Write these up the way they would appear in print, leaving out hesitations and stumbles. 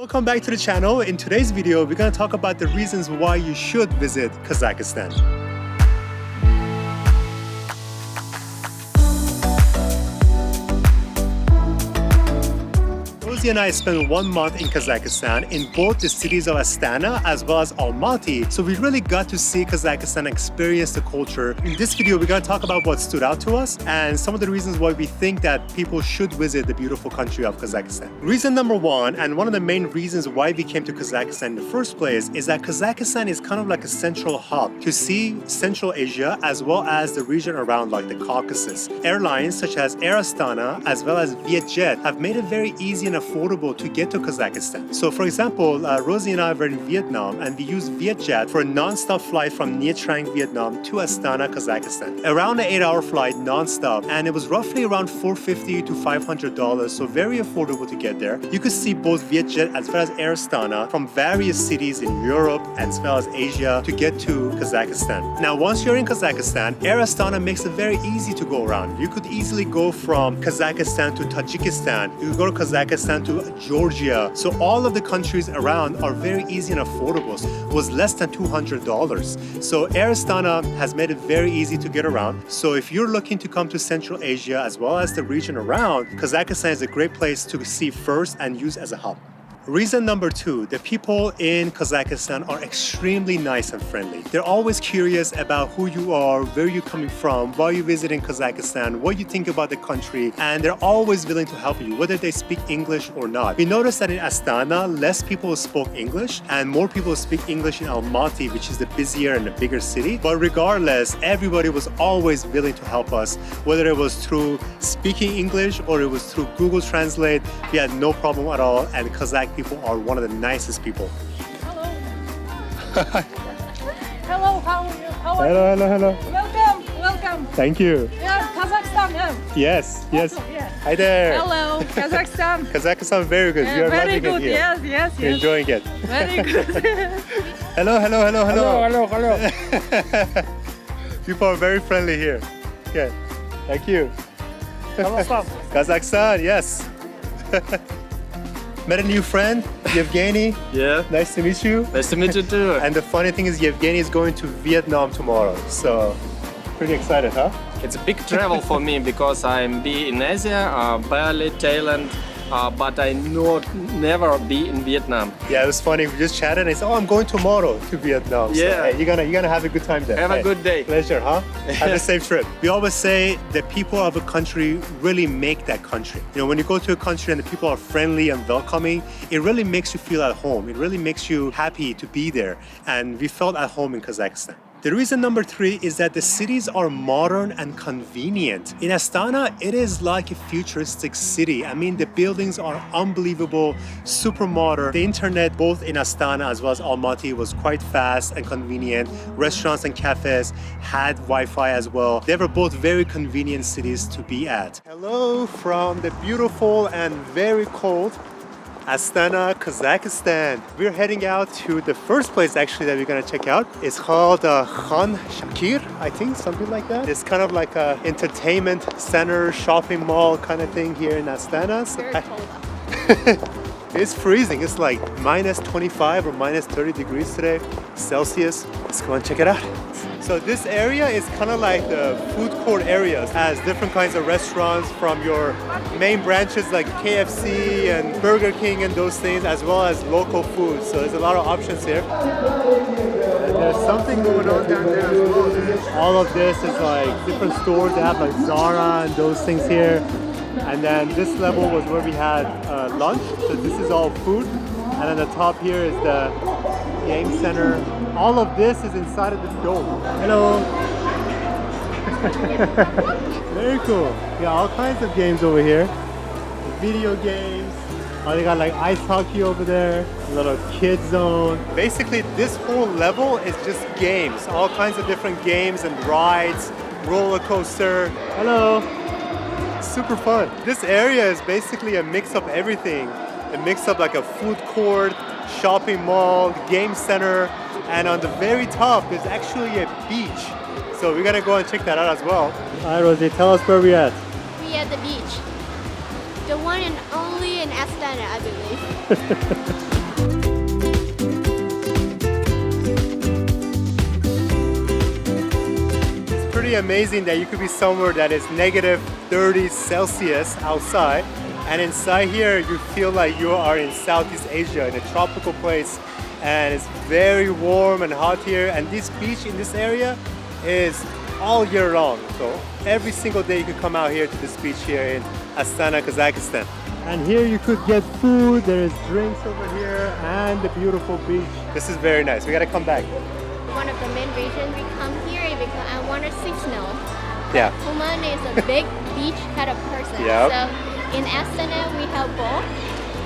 Welcome back to the channel. In today's video, we're going to talk about the reasons why you should visit Kazakhstan. Rosie and I spent 1 month in Kazakhstan in both the cities of Astana as well as Almaty. So we really got to see Kazakhstan, experience the culture. In this video, we're going to talk about what stood out to us and some of the reasons why we think that people should visit the beautiful country of Kazakhstan. Reason number one, and one of the main reasons why we came to Kazakhstan in the first place, is that Kazakhstan is kind of like a central hub to see Central Asia as well as the region around like the Caucasus. Airlines such as Air Astana as well as Vietjet have made it very easy and affordable to get to Kazakhstan. So for example, Rosie and I were in Vietnam and we used Vietjet for a non-stop flight from Nha Trang, Vietnam to Astana, Kazakhstan. Around an 8-hour flight non-stop, and it was roughly around $450 to $500, so very affordable to get there. You could see both Vietjet as well as Air Astana from various cities in Europe as well as Asia to get to Kazakhstan. Now once you're in Kazakhstan, Air Astana makes it very easy to go around. You could easily go from Kazakhstan to Tajikistan. You could go to Kazakhstan to Georgia. So all of the countries around are very easy and affordable. It was less than $200. So Air Astana has made it very easy to get around. So if you're looking to come to Central Asia as well as the region around, Kazakhstan is a great place to see first and use as a hub. Reason number two, the people in Kazakhstan are extremely nice and friendly. They're always curious about who you are, where you're coming from, why you're visiting Kazakhstan, what you think about the country, and they're always willing to help you, whether they speak English or not. We noticed that in Astana, less people spoke English and more people speak English in Almaty, which is the busier and the bigger city. But regardless, everybody was always willing to help us, whether it was through speaking English or it was through Google Translate. We had no problem at all, and Kazakh people are one of the nicest people. Hello. Hello, how are you? Hello. Welcome. Thank you. Yeah, Kazakhstan, yeah. Yes. Yeah. Hi there. Hello, Kazakhstan. Kazakhstan, very good. Yeah, We are very loving good, it here. yes. You're enjoying it. Very good. Hello. Hello. People are very friendly here. Okay. Thank you. Kazakhstan, yes. Met a new friend, Yevgeny. Yeah, Nice to meet you. nice to meet you too. And the funny thing is Yevgeny is going to Vietnam tomorrow. So, pretty excited, huh? It's a big travel for me because I'm be in Asia, Bali, Thailand, but I never be in Vietnam. Yeah, it was funny. We just chatted and I said, I'm going tomorrow to Vietnam. So, Yeah. hey, you're gonna have a good time there. Have a good day. Pleasure, huh? Have a safe trip. We always say the people of a country really make that country. You know, when you go to a country and the people are friendly and welcoming, it really makes you feel at home. It really makes you happy to be there. And we felt at home in Kazakhstan. The reason number three is that the cities are modern and convenient. In Astana, it is like a futuristic city. I mean, the buildings are unbelievable, super modern. The internet, both in Astana as well as Almaty, was quite fast and convenient. Restaurants and cafes had Wi-Fi as well. They were both very convenient cities to be at. Hello from the beautiful and very cold Astana, Kazakhstan. We're heading out to the first place actually that we're gonna check out. It's called Khan Shakir, I think, something like that. It's kind of like a entertainment center, shopping mall kind of thing here in Astana. So Very cold. it's freezing. It's like minus 25 or minus 30 degrees today, Celsius. Let's go and check it out. So this area is kind of like the food court area. It has different kinds of restaurants from your main branches like KFC and Burger King and those things, as well as local food. So there's a lot of options here. And there's something going on down there as well. All of this is like different stores. They have like Zara and those things here. And then this level was where we had lunch. So this is all food. And then the top here is the game center. All of this is inside of this dome. Hello. Very cool. Yeah, all kinds of games over here. Video games. Oh, they got like ice hockey over there. A little kid zone. Basically, this whole level is just games. All kinds of different games and rides. Roller coaster. Hello. Super fun. This area is basically a mix of everything. A mix of like a food court, shopping mall, game center, and on the very top there's actually a beach. So we're gonna go and check that out as well. Hi Rosie, tell us where we're at. We at the beach. The one and only in Astana, I believe. really amazing that you could be somewhere that is negative 30 Celsius outside, and inside here you feel like you are in Southeast Asia in a tropical place, and it's very warm and hot here. And this beach in this area is all year long, so every single day you could come out here to this beach here in Astana, Kazakhstan. And here you could get food, there is drinks over here, and the beautiful beach. This is very nice. We gotta come back. One of the main reasons we come here is because I want to see snow. Yeah. Human is a big beach kind of person. Yep. So in Astana we have both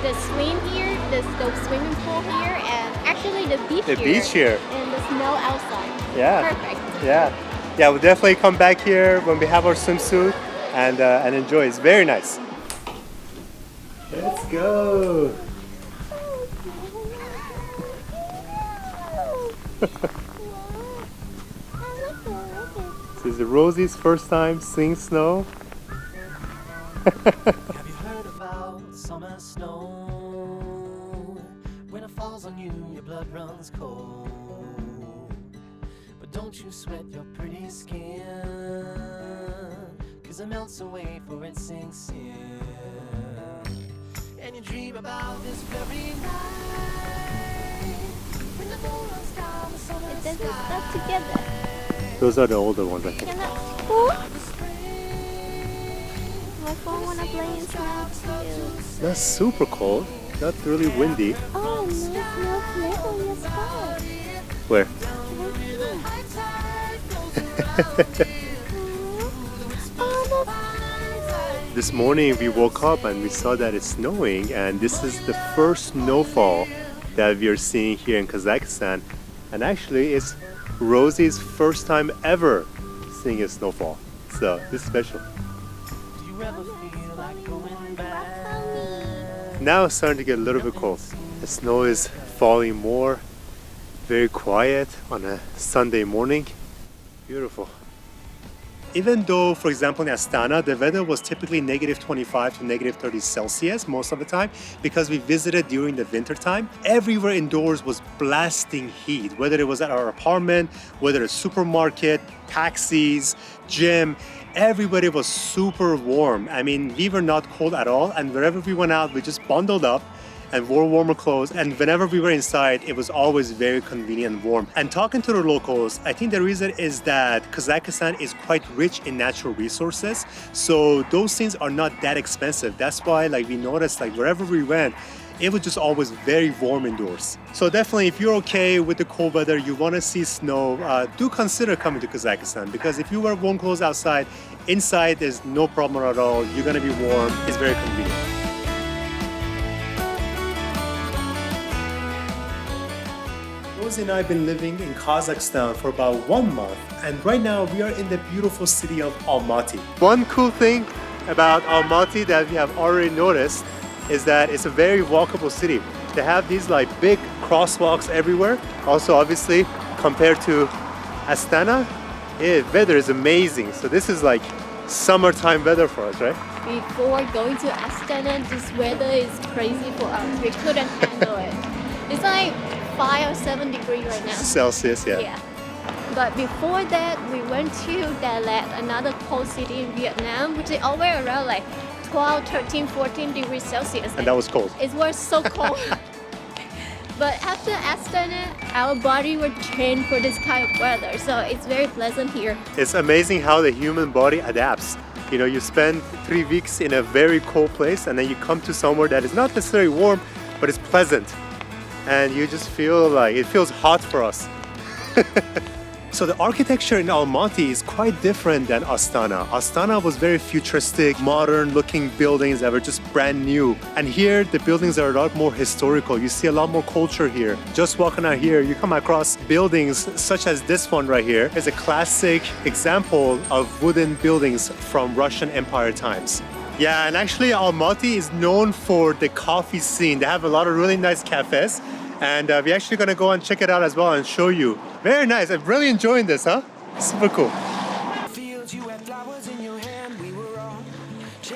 the swim here, the swimming pool here, and actually the beach The here. beach here. And the snow outside. Yeah. Perfect. Yeah. Yeah, we'll definitely come back here when we have our swimsuit and enjoy. It's very nice. Let's go. This is Rosie's first time seeing snow. Have you heard about summer snow? When it falls on you, your blood runs cold. But don't you sweat your pretty skin, 'cause it melts away for it sinks in. And you dream about this very night, when the moon runs down the summer It doesn't sky. stuck together. Those are the older ones, I think. Can that cool? My phone wanna play in snow too. Not super cold, not really windy. Oh, no snow flake on your spot. Where? This morning we woke up and we saw that it's snowing, and this is the first snowfall that we are seeing here in Kazakhstan. And actually it's Rosie's first time ever seeing a snowfall. So this is special. Do you ever feel like going back? Now it's starting to get a little bit cold. The snow is falling more, very quiet on a Sunday morning. Beautiful. Even though, for example, in Astana, the weather was typically negative 25 to negative 30 Celsius most of the time, because we visited during the winter time, everywhere indoors was blasting heat, whether it was at our apartment, whether a supermarket, taxis, gym, everybody was super warm. I mean, we were not cold at all, and wherever we went out, we just bundled up and wore warmer clothes, and whenever we were inside, it was always very convenient and warm. And talking to the locals, I think the reason is that Kazakhstan is quite rich in natural resources, so those things are not that expensive. That's why, like, we noticed, like, wherever we went, it was just always very warm indoors. So definitely, if you're okay with the cold weather, you want to see snow, do consider coming to Kazakhstan, because if you wear warm clothes outside, inside there's no problem at all. You're gonna be warm. It's very convenient. Rosie and I have been living in Kazakhstan for about 1 month, and right now we are in the beautiful city of Almaty. One cool thing about Almaty that we have already noticed is that it's a very walkable city. They have these like big crosswalks everywhere. Also, obviously, compared to Astana, weather is amazing. So this is like summertime weather for us, right? Before going to Astana, this weather is crazy for us. We couldn't handle it. It's like 5 or 7 degrees right now. Celsius, yeah. Yeah. But before that, we went to Dalat, another cold city in Vietnam, which is always around like 12, 13, 14 degrees Celsius. And that was cold. It was so cold. But after Astana, our body were trained for this kind of weather, so it's very pleasant here. It's amazing how the human body adapts. You know, you spend 3 weeks in a very cold place, and then you come to somewhere that is not necessarily warm, but it's pleasant. And you just feel like it feels hot for us. So the architecture in Almaty is quite different than Astana. Astana was very futuristic, modern looking buildings that were just brand new. And here the buildings are a lot more historical. You see a lot more culture here. Just walking out here, you come across buildings such as this one right here. It's a classic example of wooden buildings from Russian Empire times. Yeah, and actually Almaty is known for the coffee scene. They have a lot of really nice cafes, and we're actually gonna go and check it out as well and show you. Very nice. I'm really enjoying this, huh? Super cool. Fields, you had flowers in your hand, we were all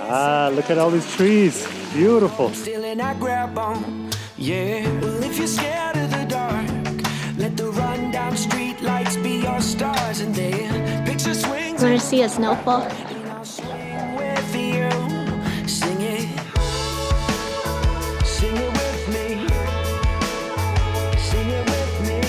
Ah, look at all these trees. Beautiful. still in that grab on. Yeah, well, if you're scared of the dark, let the rundown street lights be your stars, and then picture swings. see a snowfall. And I'll swing with you. Sing it. Sing it with me. Sing it with me.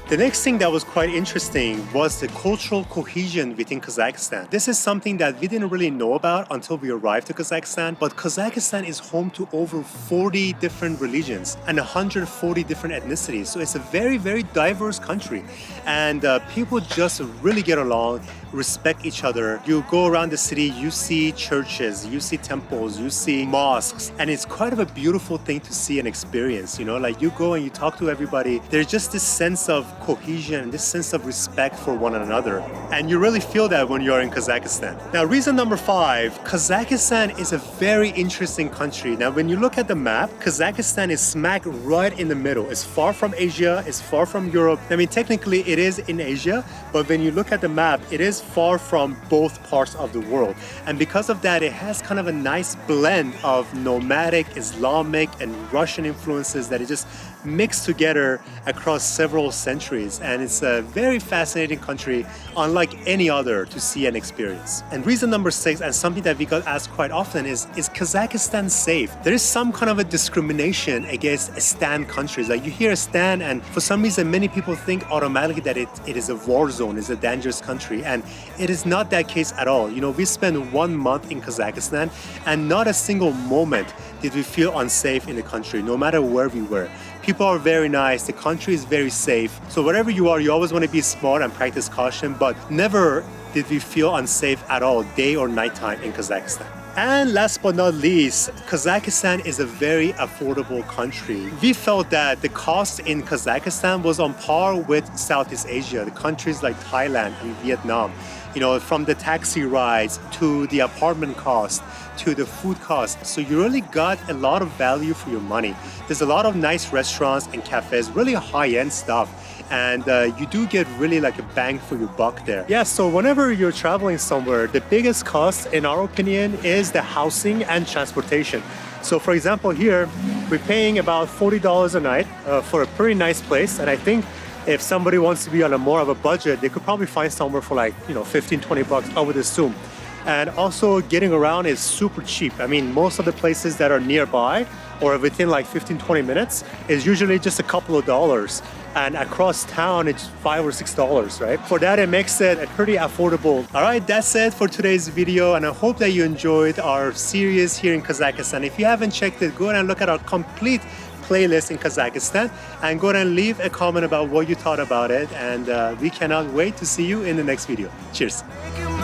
The next thing that was quite interesting was the cultural cohesion within Kazakhstan. This is something that we didn't really know about until we arrived to Kazakhstan, but Kazakhstan is home to over 40 different religions and 140 different ethnicities. So it's a very, very diverse country. And people just really get along, respect each other. You go around the city, you see churches, you see temples, you see mosques, and it's quite of a beautiful thing to see and experience. You know, like you go and you talk to everybody. There's just this sense of cohesion, this sense of respect for one another. And you really feel that when you're in Kazakhstan. Now, reason number 5, Kazakhstan is a very interesting country. Now, when you look at the map, Kazakhstan is smack right in the middle. It's far from Asia, it's far from Europe. I mean, technically it is in Asia, but when you look at the map, it is far from both parts of the world. And because of that, it has kind of a nice blend of nomadic, Islamic, and Russian influences that it just mixed together across several centuries. And it's a very fascinating country, unlike any other to see and experience. And reason number 6, and something that we got asked quite often, is Kazakhstan safe? There is some kind of a discrimination against Stan countries. Like you hear Stan, and for some reason, many people think automatically that it is a war zone, is a dangerous country. And it is not that case at all. You know, we spent 1 month in Kazakhstan, and not a single moment did we feel unsafe in the country, no matter where we were. People are very nice, the country is very safe. So wherever you are, you always want to be smart and practice caution, but never did we feel unsafe at all, day or nighttime in Kazakhstan. And last but not least, Kazakhstan is a very affordable country. We felt that the cost in Kazakhstan was on par with Southeast Asia, the countries like Thailand and Vietnam. You know, from the taxi rides to the apartment cost to the food cost. So you really got a lot of value for your money. There's a lot of nice restaurants and cafes, really high-end stuff. And you do get really like a bang for your buck there. Yeah, so whenever you're traveling somewhere, the biggest cost, in our opinion, is the housing and transportation. So for example, here, we're paying about $40 a night for a pretty nice place. And I think if somebody wants to be on a more of a budget, they could probably find somewhere for like, 15, 20 bucks, I would assume. And also getting around is super cheap. I mean, most of the places that are nearby or within like 15, 20 minutes is usually just a couple of dollars. And across town, it's $5 or $6, right? For that, it makes it a pretty affordable. All right, that's it for today's video. And I hope that you enjoyed our series here in Kazakhstan. If you haven't checked it, go ahead and look at our complete playlist in Kazakhstan and go ahead and leave a comment about what you thought about it. And we cannot wait to see you in the next video. Cheers. Making